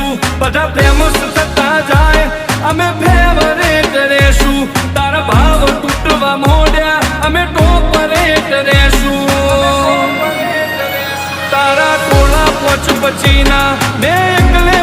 રહેશું બધા ફેમસ થતા જાય અમે ફેવરેટ રહેશું તારા ભાવ તૂટવા મોડ્યા અમે ટોપરેટ રહેશું તારા ટોળા પોચ પછીના મેં એકલે